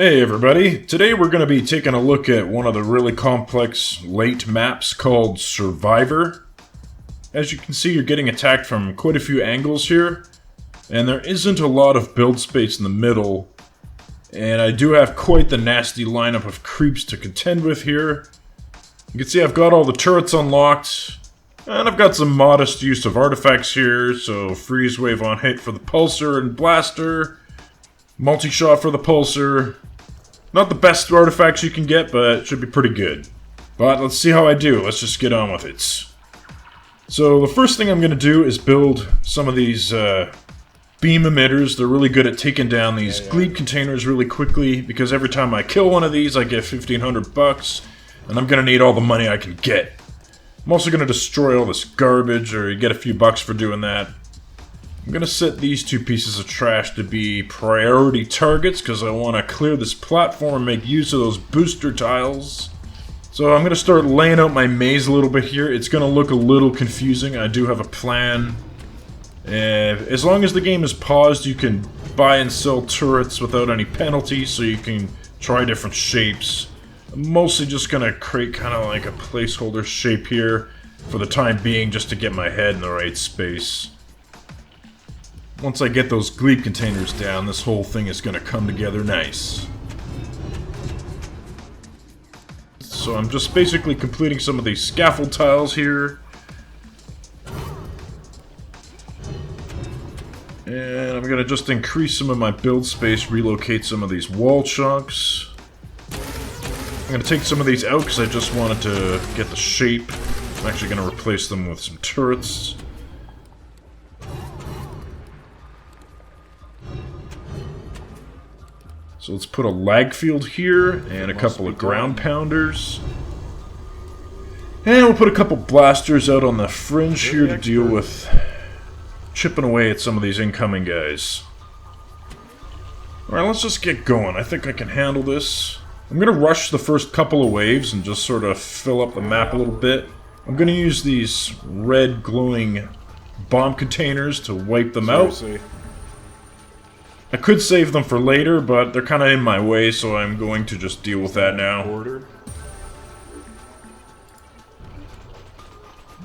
Hey everybody, today we're going to be taking a look at one of the really complex late maps called Survivor. As you can see, you're getting attacked from quite a few angles here, and there isn't a lot of build space in the middle, and I do have quite the nasty lineup of creeps to contend with here. You can see I've got all the turrets unlocked, and I've got some modest use of artifacts here, so freeze wave on hit for the pulsar and blaster, multi-shot for the pulsar. Not the best artifacts you can get, but it should be pretty good. But let's see how I do. Let's just get on with it. So the first thing I'm going to do is build some of these beam emitters. They're really good at taking down these glebe containers really quickly, because every time I kill one of these I get 1,500 bucks, and I'm going to need all the money I can get. I'm also going to destroy all this garbage, or you get a few bucks for doing that. I'm going to set these two pieces of trash to be priority targets because I want to clear this platform and make use of those booster tiles. So I'm going to start laying out my maze a little bit here. It's going to look a little confusing. I do have a plan. As long as the game is paused, you can buy and sell turrets without any penalty, so you can try different shapes. I'm mostly just going to create kind of like a placeholder shape here for the time being, just to get my head in the right space. Once I get those glebe containers down, this whole thing is going to come together nice. So I'm just basically completing some of these scaffold tiles here. And I'm going to just increase some of my build space, relocate some of these wall chunks. I'm going to take some of these out because I just wanted to get the shape. I'm actually going to replace them with some turrets. So let's put a lag field here, and a couple of ground pounders. And we'll put a couple blasters out on the fringe here to deal with chipping away at some of these incoming guys. Alright, let's just get going. I think I can handle this. I'm going to rush the first couple of waves and just sort of fill up the map a little bit. I'm going to use these red glowing bomb containers to wipe them out. I could save them for later, but they're kind of in my way, so I'm going to just deal with that now. I'm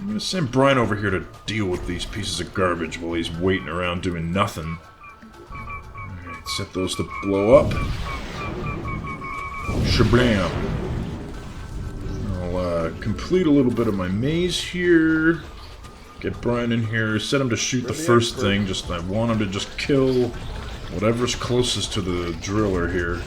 going to send Brian over here to deal with these pieces of garbage while he's waiting around doing nothing. Alright, set those to blow up. Shablam. I'll complete a little bit of my maze here. Get Brian in here, set him to shoot the first thing. I want him to just kill whatever's closest to the driller here.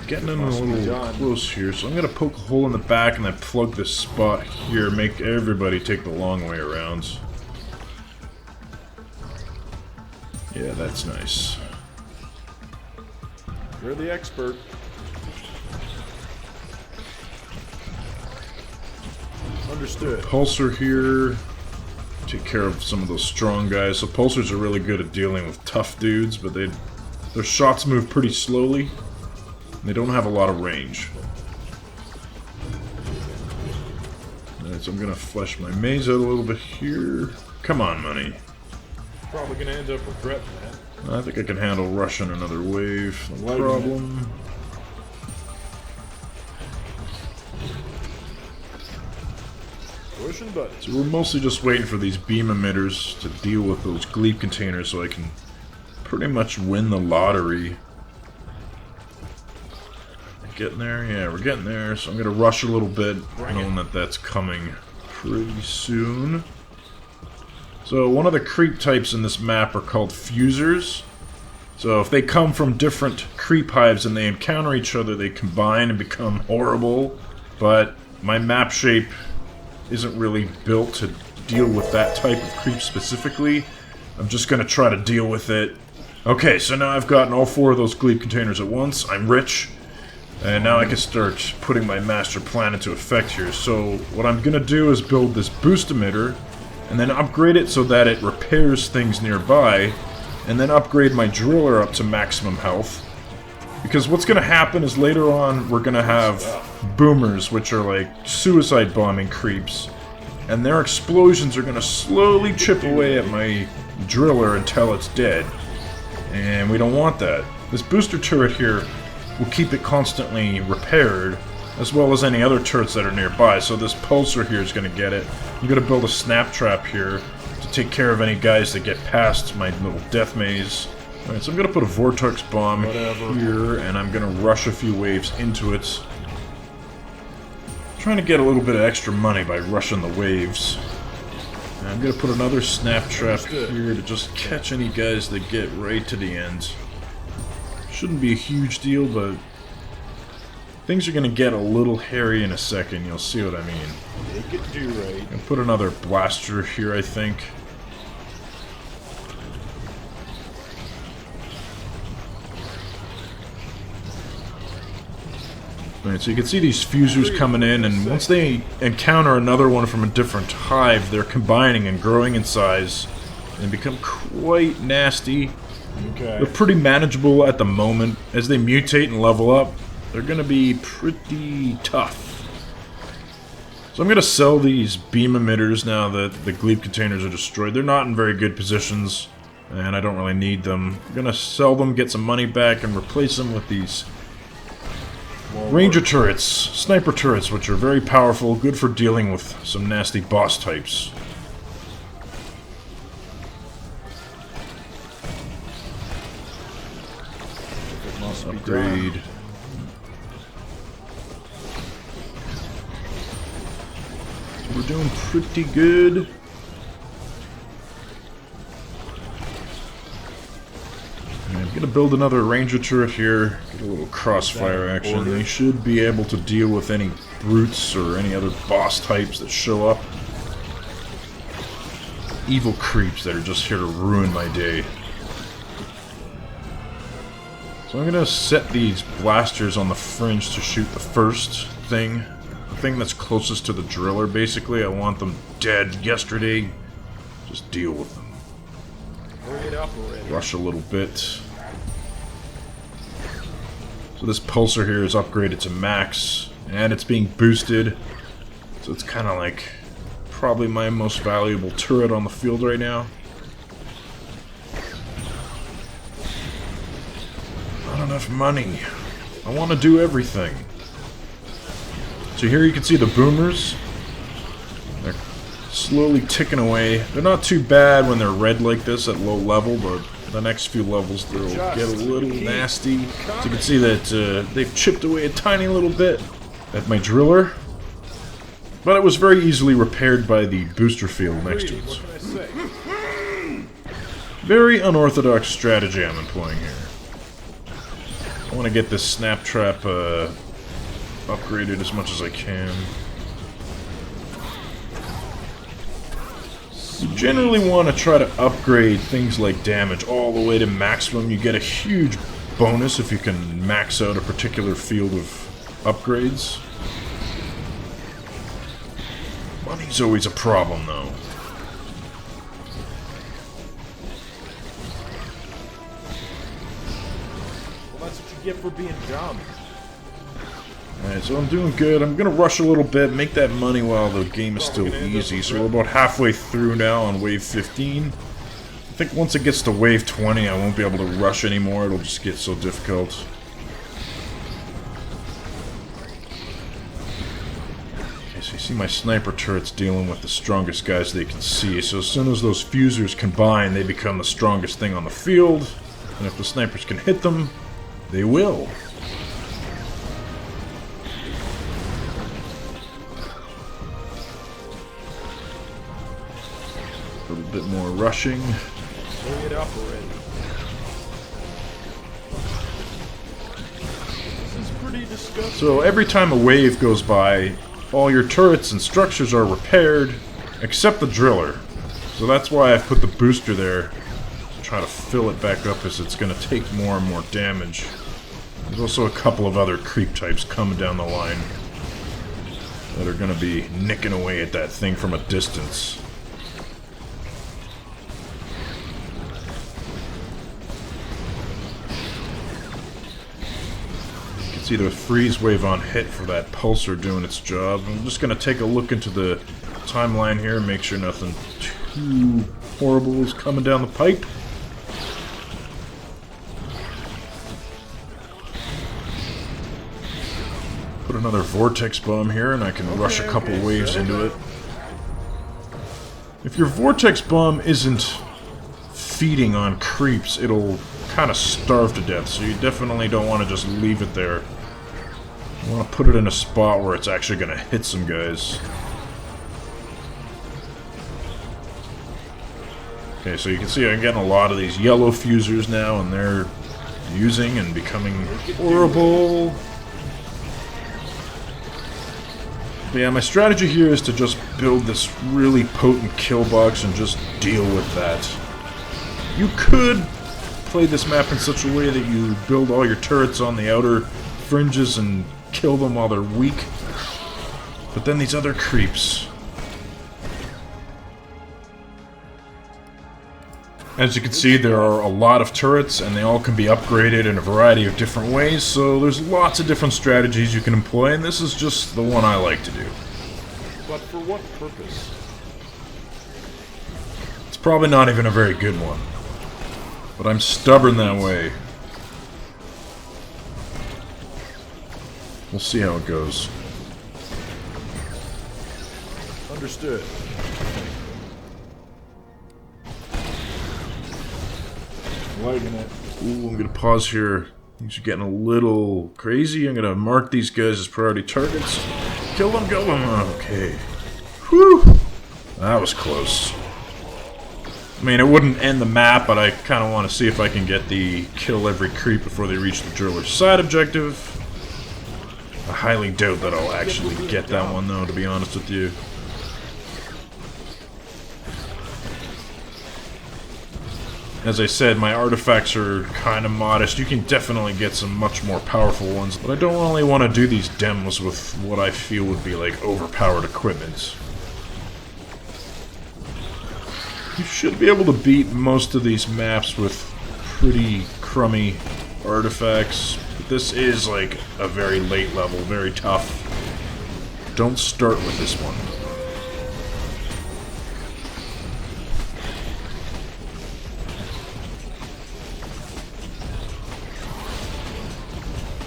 Getting in a little close here, so I'm going to poke a hole in the back and then plug this spot here, make everybody take the long way around. Yeah, that's nice. You're the expert. Understood. Pulsar here. Take care of some of those strong guys. So pulsars are really good at dealing with tough dudes, but their shots move pretty slowly. And they don't have a lot of range. Alright, so I'm gonna flesh my maze out a little bit here. Come on, money. Probably gonna end up regretting that. I think I can handle rushing another wave. No problem. So we're mostly just waiting for these beam emitters to deal with those glebe containers so I can pretty much win the lottery. Getting there? Yeah, we're getting there. So I'm going to rush a little bit, knowing that that's coming pretty soon. So one of the creep types in this map are called fusers. So if they come from different creep hives and they encounter each other, they combine and become horrible. But my map shape isn't really built to deal with that type of creep specifically. I'm just going to try to deal with it. Okay, so now I've gotten all 4 of those glebe containers at once. I'm rich. And now I can start putting my master plan into effect here. So what I'm going to do is build this boost emitter, and then upgrade it so that it repairs things nearby, and then upgrade my driller up to maximum health. Because what's going to happen is later on we're going to have boomers, which are like suicide bombing creeps. And their explosions are going to slowly chip away at my driller until it's dead. And we don't want that. This booster turret here will keep it constantly repaired, as well as any other turrets that are nearby. So this pulsar here is going to get it. I'm going to build a snap trap here to take care of any guys that get past my little death maze. Alright, so I'm going to put a vortex bomb here, and I'm going to rush a few waves into it. Trying to get a little bit of extra money by rushing the waves. And I'm going to put another snap trap here to just catch any guys that get right to the end. Shouldn't be a huge deal, but things are going to get a little hairy in a second. You'll see what I mean. Make it do right. I'm going to put another blaster here, I think. Alright, so you can see these fusers coming in, and once they encounter another one from a different hive, they're combining and growing in size and become quite nasty. Okay. They're pretty manageable at the moment. As they mutate and level up, they're going to be pretty tough. So I'm going to sell these beam emitters now that the glebe containers are destroyed. They're not in very good positions, and I don't really need them. I'm going to sell them, get some money back, and replace them with these Ranger turrets, sniper turrets, which are very powerful, good for dealing with some nasty boss types. Upgrade. So we're doing pretty good. I'm gonna build another ranger turret here, get a little crossfire action. They should be able to deal with any brutes or any other boss types that show up. Evil creeps that are just here to ruin my day. So I'm gonna set these blasters on the fringe to shoot the first thing. The thing that's closest to the driller, basically. I want them dead yesterday. Just deal with them. Rush a little bit. So this pulsar here is upgraded to max, and it's being boosted. So it's kind of like probably my most valuable turret on the field right now. Not enough money. I want to do everything. So here you can see the boomers. They're slowly ticking away. They're not too bad when they're red like this at low level, but the next few levels they'll get a little nasty. So you can see that they've chipped away a tiny little bit at my driller. But it was very easily repaired by the booster field next to it. Very unorthodox strategy I'm employing here. I want to get this snap trap upgraded as much as I can. You generally want to try to upgrade things like damage all the way to maximum. You get a huge bonus if you can max out a particular field of upgrades. Money's always a problem, though. Well, that's what you get for being dumb. Alright, so I'm doing good. I'm gonna rush a little bit, make that money while the game is still easy. So we're about halfway through now on wave 15. I think once it gets to wave 20, I won't be able to rush anymore. It'll just get so difficult. Okay, so you see my sniper turrets dealing with the strongest guys they can see. So as soon as those fusers combine, they become the strongest thing on the field. And if the snipers can hit them, they will. A little bit more rushing. Bring it up already. This is pretty disgusting. So every time a wave goes by, all your turrets and structures are repaired, except the driller. So that's why I put the booster there, to try to fill it back up as it's going to take more and more damage. There's also a couple of other creep types coming down the line that are going to be nicking away at that thing from a distance. See the freeze wave on hit for that pulsar doing its job. I'm just going to take a look into the timeline here and make sure nothing too horrible is coming down the pipe. Put another vortex bomb here and I can rush a couple waves into it. If your vortex bomb isn't feeding on creeps, it'll kind of starve to death, so you definitely don't want to just leave it there. You want to put it in a spot where it's actually going to hit some guys. Okay, so you can see I'm getting a lot of these yellow fusers now, and they're using and becoming horrible. But yeah, my strategy here is to just build this really potent kill box and just deal with that. You could play this map in such a way that you build all your turrets on the outer fringes and kill them while they're weak. But then these other creeps. As you can see, there are a lot of turrets and they all can be upgraded in a variety of different ways, so there's lots of different strategies you can employ, and this is just the one I like to do. But for what purpose? It's probably not even a very good one. But I'm stubborn that way. We'll see how it goes. Understood. Liking it. Ooh, I'm gonna pause here. Things are getting a little crazy. I'm gonna mark these guys as priority targets. Kill them, kill them. Okay. Whew. That was close. I mean, it wouldn't end the map, but I kind of want to see if I can get the kill every creep before they reach the driller's side objective. I highly doubt that I'll actually get that one, though, to be honest with you. As I said, my artifacts are kind of modest. You can definitely get some much more powerful ones, but I don't really want to do these demos with what I feel would be like overpowered equipment. You should be able to beat most of these maps with pretty crummy artifacts. But this is like a very late level, very tough. Don't start with this one.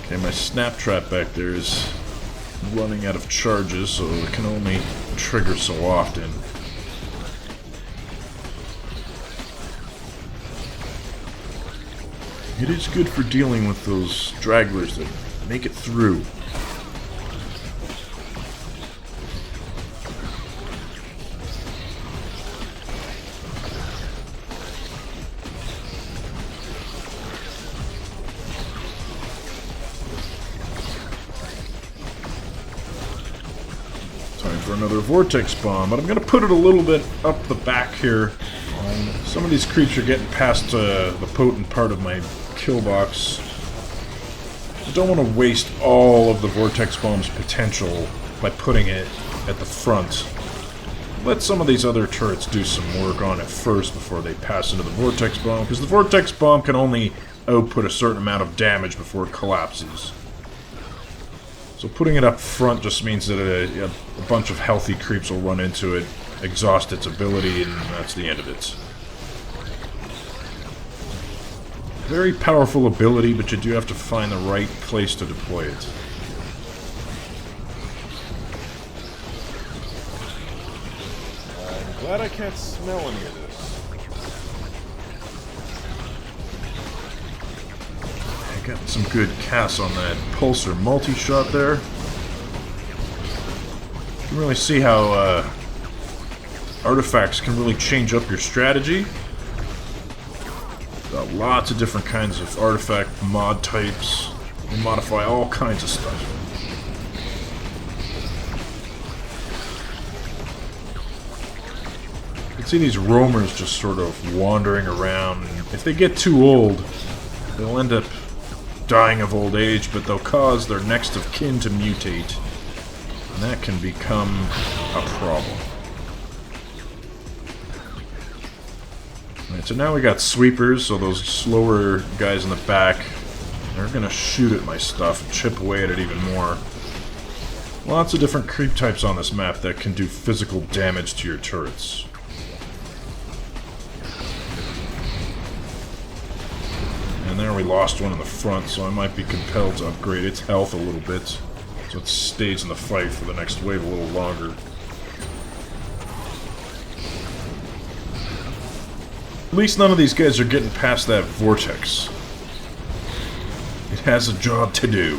Okay, my snap trap back there is running out of charges, so it can only trigger so often. It is good for dealing with those stragglers that make it through. Time for another vortex bomb, but I'm going to put it a little bit up the back here. Some of these creeps are getting past the potent part of my kill box. I don't want to waste all of the vortex bomb's potential by putting it at the front. Let some of these other turrets do some work on it first before they pass into the vortex bomb, because the vortex bomb can only output a certain amount of damage before it collapses. So putting it up front just means that a bunch of healthy creeps will run into it, exhaust its ability, and that's the end of it. Very powerful ability, but you do have to find the right place to deploy it. I'm glad I can't smell any of this. I got some good casts on that pulsar multi-shot there. You can really see how artifacts can really change up your strategy. Got lots of different kinds of artifact mod types. They modify all kinds of stuff. You can see these roamers just sort of wandering around. If they get too old, they'll end up dying of old age, but they'll cause their next of kin to mutate. And that can become a problem. Alright, so now we got sweepers, so those slower guys in the back They're gonna shoot at my stuff and chip away at it even more. Lots of different creep types on this map that can do physical damage to your turrets. And there we lost one in the front, so I might be compelled to upgrade its health a little bit, so it stays in the fight for the next wave a little longer. At least none of these guys are getting past that vortex. It has a job to do.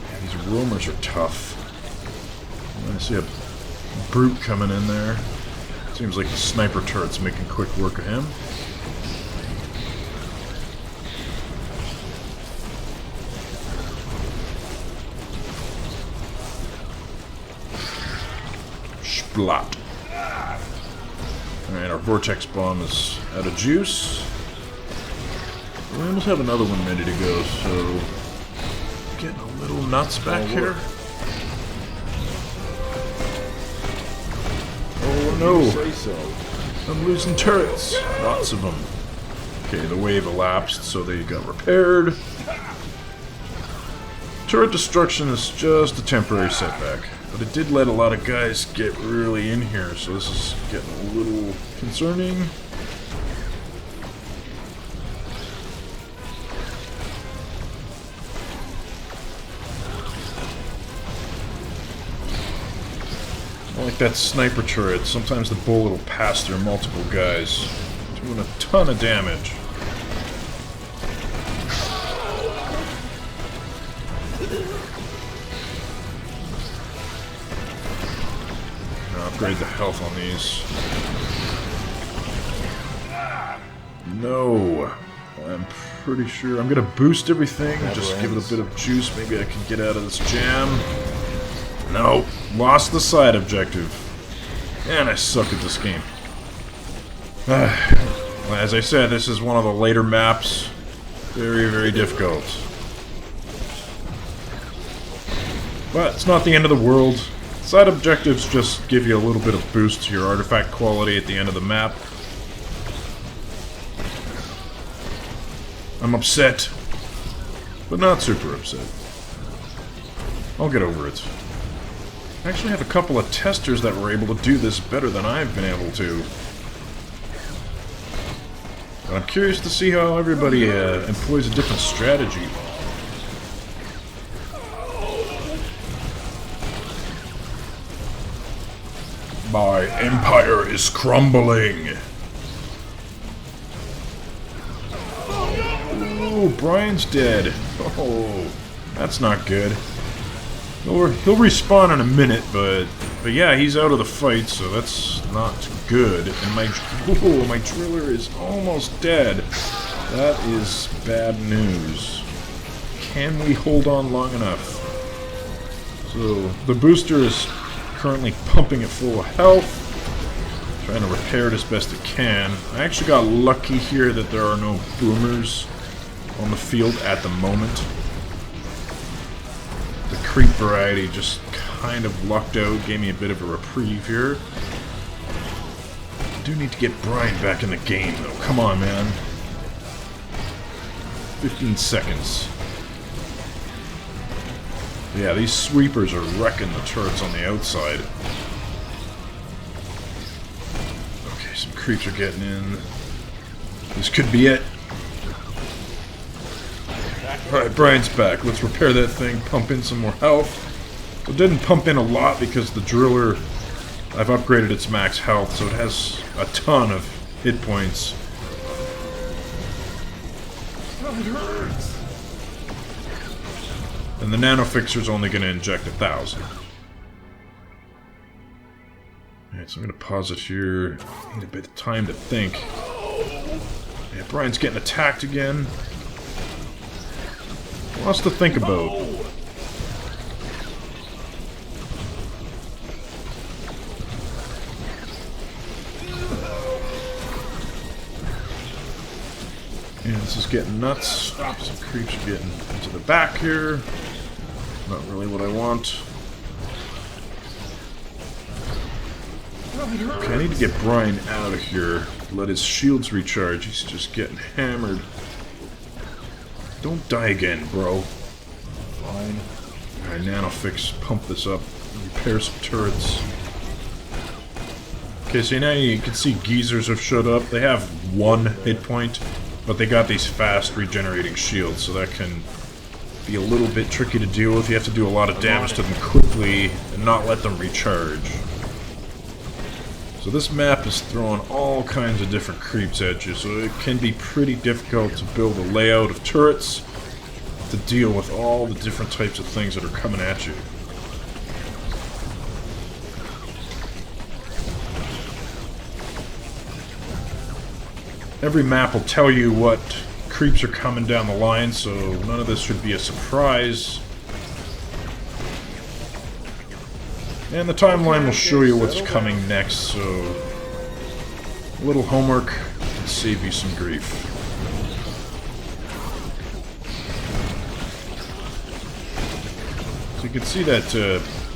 Man, these roamers are tough. I see a brute coming in there. Seems like the sniper turret's making quick work of him. Splot. Alright, our vortex bomb is out of juice. We almost have another one ready to go, so getting a little nuts back here. Oh no! Say so. I'm losing turrets. Lots of them. Okay, the wave elapsed, so they got repaired. Turret destruction is just a temporary setback. But it did let a lot of guys get really in here, so this is getting a little concerning. I like that sniper turret. Sometimes the bullet will pass through multiple guys, doing a ton of damage. Upgrade the health on these. No. I'm pretty sure I'm gonna boost everything, just give it a bit of juice, maybe I can get out of this jam. No. Lost the side objective. And I suck at this game. As I said, this is one of the later maps. Very, very difficult. But it's not the end of the world. Side objectives just give you a little bit of boost to your artifact quality at the end of the map. I'm upset, but not super upset. I'll get over it. I actually have a couple of testers that were able to do this better than I've been able to. But I'm curious to see how everybody employs a different strategy. My empire is crumbling. Oh, Brian's dead. Oh, that's not good. He'll respawn in a minute, but yeah, he's out of the fight, so that's not good. And my driller is almost dead. That is bad news. Can we hold on long enough? So the booster is currently pumping it full of health, trying to repair it as best it can. I actually got lucky here that there are no boomers on the field at the moment. The creep variety just kind of lucked out, gave me a bit of a reprieve here. I do need to get Brian back in the game though, come on man. 15 seconds. Yeah, these sweepers are wrecking the turrets on the outside. Okay, some creeps are getting in. This could be it. Alright, Brian's back. Let's repair that thing, pump in some more health. It didn't pump in a lot because the driller, I've upgraded its max health, so it has a ton of hit points. Oh, it hurts. And the nanofixer's only going to inject 1,000. Alright, so I'm going to pause it here. Need a bit of time to think. Yeah, Brian's getting attacked again. Lots to think about. Yeah, this is getting nuts. Some creeps are getting into the back here. Not really what I want. Okay, I need to get Brian out of here. let his shields recharge. He's just getting hammered. Don't die again, bro. Fine. Alright, Nanofix, pump this up. Repair some turrets. Okay, so now you can see geezers have showed up. They have 1 hit point, but they got these fast regenerating shields, so that can be a little bit tricky to deal with. You have to do a lot of damage to them quickly and not let them recharge. So this map is throwing all kinds of different creeps at you, so it can be pretty difficult to build a layout of turrets to deal with all the different types of things that are coming at you. Every map will tell you what creeps are coming down the line, so none of this should be a surprise. And the timeline will show you what's coming next, so a little homework can save you some grief. So you can see that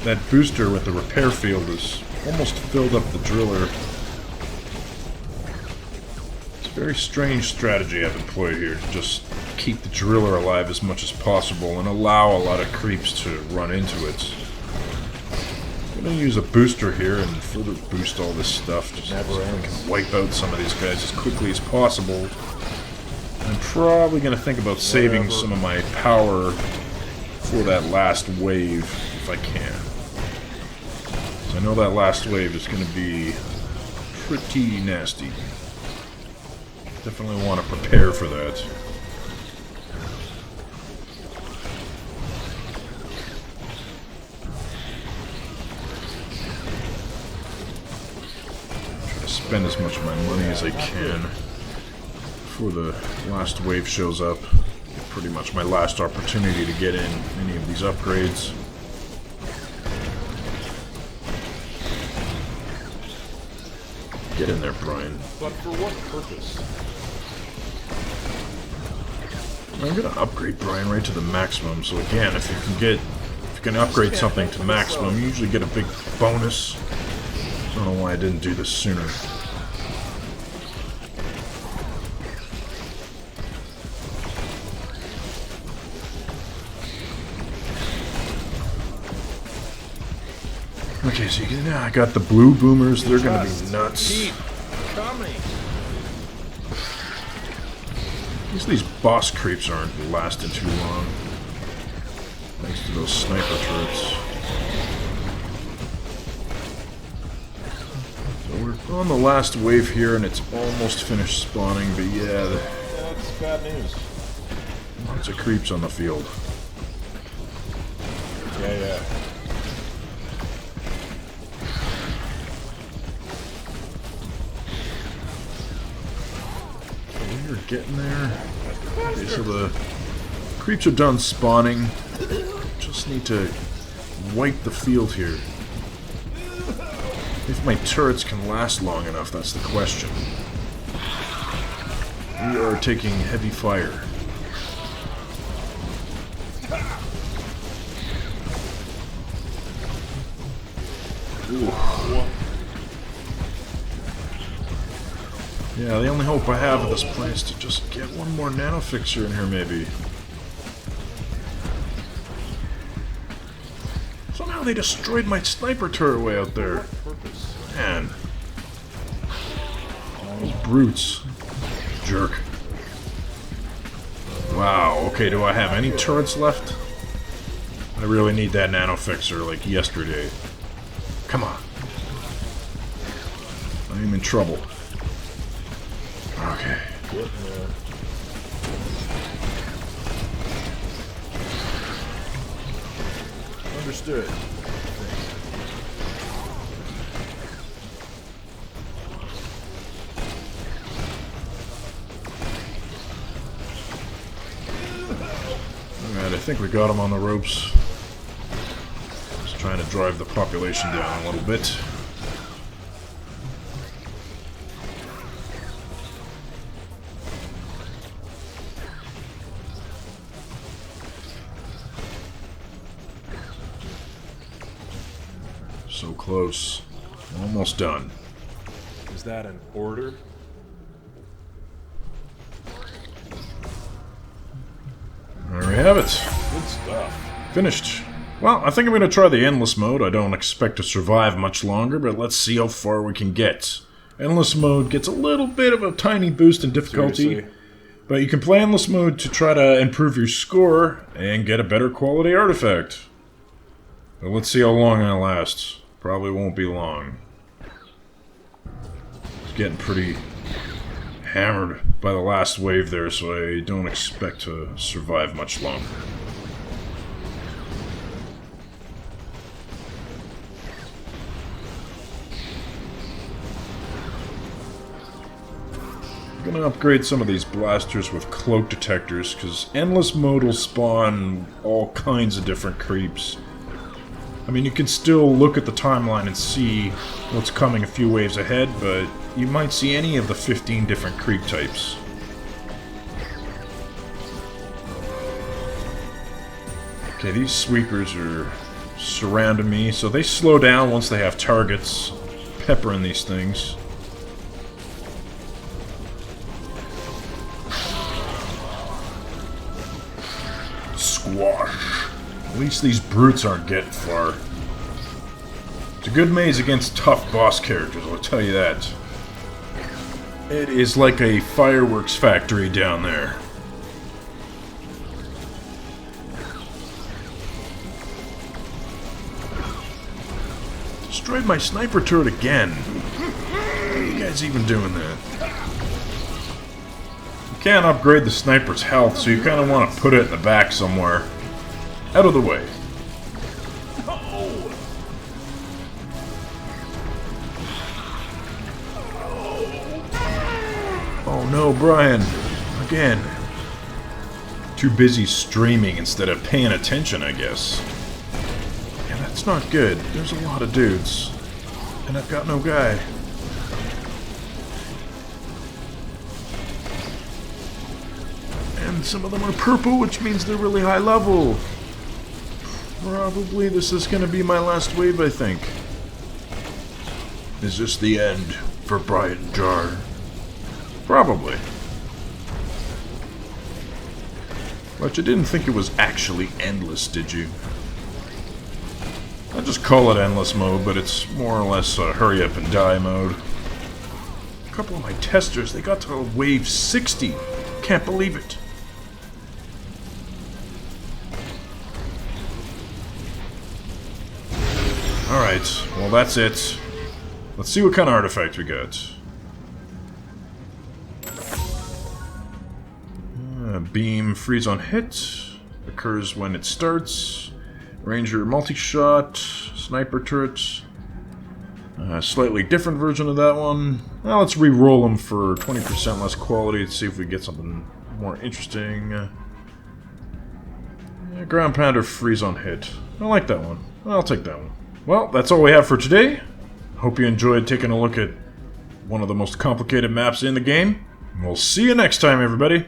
that booster with the repair field is almost filled up the driller. Very strange strategy I've employed here to just keep the driller alive as much as possible and allow a lot of creeps to run into it. I'm going to use a booster here and further boost all this stuff just so I can wipe out some of these guys as quickly as possible. I'm probably going to think about saving some of my power for that last wave if I can. So I know that last wave is going to be pretty nasty. Definitely want to prepare for that. Try to spend as much of my money as I can before the last wave shows up. Pretty much my last opportunity to get in any of these upgrades. Get in there, Brian. But for what purpose? I'm gonna upgrade Brian right to the maximum. So again, if you can upgrade something to maximum, you usually get a big bonus. I don't know why I didn't do this sooner. Okay, so I got the blue boomers. They're gonna be nuts. Keep coming. At least these boss creeps aren't lasting too long. Thanks to those sniper turrets. So we're on the last wave here, and it's almost finished spawning. But yeah, That's bad news. lots of creeps on the field. Yeah. We're getting there. Okay, so the creeps are done spawning. Just need to wipe the field here. If my turrets can last long enough, that's the question. We are taking heavy fire. Ooh. Yeah, the only hope I have at this point is to just get one more nanofixer in here, maybe. Somehow they destroyed my sniper turret way out there. Man. Those brutes. Jerk. Wow, okay, do I have any turrets left? I really need that nanofixer like yesterday. Come on. I am in trouble. Okay. Understood. Alright, I think we got him on the ropes. Just trying to drive the population down a little bit. So close. Almost done. Is that an order? have it. Good stuff. Finished. Well, I think I'm going to try the Endless mode. I don't expect to survive much longer, but let's see how far we can get. Endless mode gets a little bit of a tiny boost in difficulty, Seriously? but you can play Endless mode to try to improve your score and get a better quality artifact. But let's see how long I last. Probably won't be long. It's getting pretty hammered by the last wave there, so I don't expect to survive much longer. I'm gonna upgrade some of these blasters with cloak detectors, because Endless mode will spawn all kinds of different creeps. I mean, you can still look at the timeline and see what's coming a few waves ahead, but you might see any of the 15 different creep types. Okay, these sweepers are surrounding me, so they slow down once they have targets peppering these things. Squash. At least these brutes aren't getting far. It's a good maze against tough boss characters, I'll tell you that. It is like a fireworks factory down there. Destroyed my sniper turret again. How are you guys even doing that? You can't upgrade the sniper's health, so you kind of want to put it in the back somewhere. Out of the way. Oh no, Brian. Again. Too busy streaming instead of paying attention, I guess. Yeah, that's not good. There's a lot of dudes. And I've got no guy. And some of them are purple, which means they're really high level. Probably this is going to be my last wave, I think. Is this the end for Brian Jar? Probably. But you didn't think it was actually endless, did you? I just call it endless mode, but it's more or less a hurry up and die mode. A couple of my testers, they got to wave 60. Can't believe it. Alright, well that's it. Let's see what kind of artifact we got. Beam freeze on hit. Occurs when it starts. Ranger multi-shot. Sniper turret. Slightly different version of that one. Now let's re-roll them for 20% less quality to see if we get something more interesting. Ground pounder freeze on hit. I like that one. I'll take that one. Well, that's all we have for today. Hope you enjoyed taking a look at one of the most complicated maps in the game. We'll see you next time, everybody.